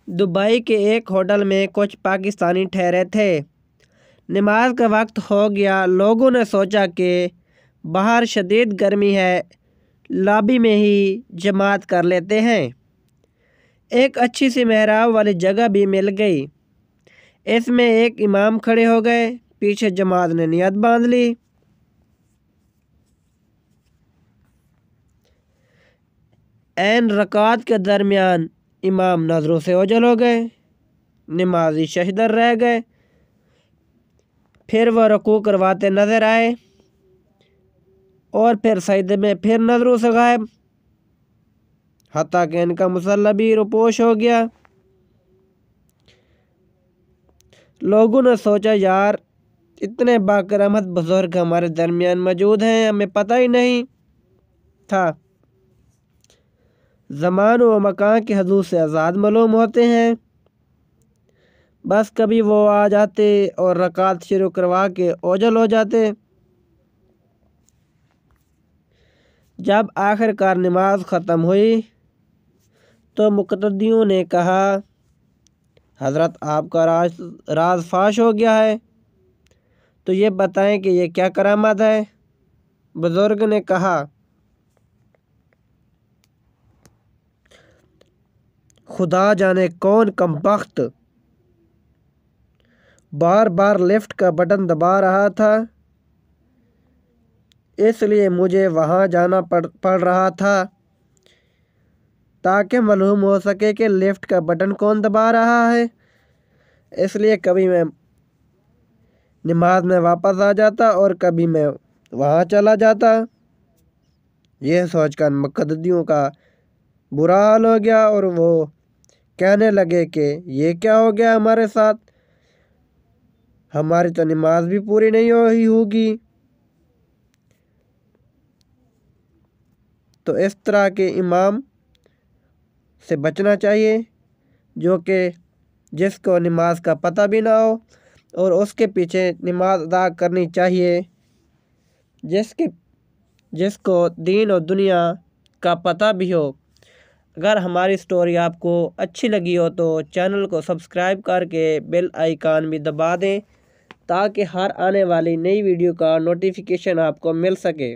Dubai کے ایک hotel میں کچھ پاکستانی ٹھہرے تھے۔ نماز کا وقت ہو گیا۔ لوگوں نے سوچا کہ باہر شدید گرمی ہے، لابی میں ہی جماعت کر لیتے ہیں۔ ایک اچھی سی محراب والی جگہ بھی مل گئی۔ اس میں ایک امام کھڑے ہو گئے، پیچھے جماعت نے نیت باندھ لی۔ عین رکعت کے درمیان امام نظروں سے اوجھل ہو گئے، نمازی ششدر رہ گئے۔ پھر وہ رکوع کرواتے نظر آئے اور پھر سجدے میں پھر نظروں سے غائب، حتیٰ کہ ان کا مصلی بھی روپوش ہو گیا۔ لوگوں نے سوچا یار اتنے باکرامت بزرگ ہمارے درمیان موجود ہیں، ہمیں پتہ ہی نہیں تھا۔ زمان و مکان کے حدود سے آزاد معلوم ہوتے ہیں، بس کبھی وہ آ جاتے اور رکعت شروع کروا کے اوجھل ہو جاتے۔ جب آخر کار نماز ختم ہوئی تو مقتدیوں نے کہا حضرت آپ کا راز فاش ہو گیا ہے، تو یہ بتائیں کہ یہ کیا کرامت ہے؟ بزرگ نے کہا خدا جانے کون کمبخت بار بار لفٹ کا بٹن دبا رہا تھا، اس لیے مجھے وہاں جانا پڑ رہا تھا تاکہ معلوم ہو سکے کہ لفٹ کا بٹن کون دبا رہا ہے۔ اس لیے کبھی میں نماز میں واپس آ جاتا اور کبھی میں وہاں چلا جاتا۔ یہ سوچ کر مقتدیوں کا برا حال ہو گیا اور وہ کہنے لگے کہ یہ کیا ہو گیا ہمارے ساتھ، ہماری تو نماز بھی پوری نہیں ہوئی ہوگی۔ تو اس طرح کے امام سے بچنا چاہیے جو کہ جس کو نماز کا پتہ بھی نہ ہو، اور اس کے پیچھے نماز ادا کرنی چاہیے جس کو دین و دنیا کا پتہ بھی ہو۔ اگر ہماری سٹوری آپ کو اچھی لگی ہو تو چینل کو سبسکرائب کر کے بیل آئیکن بھی دبا دیں تاکہ ہر آنے والی نئی ویڈیو کا نوٹیفیکیشن آپ کو مل سکے۔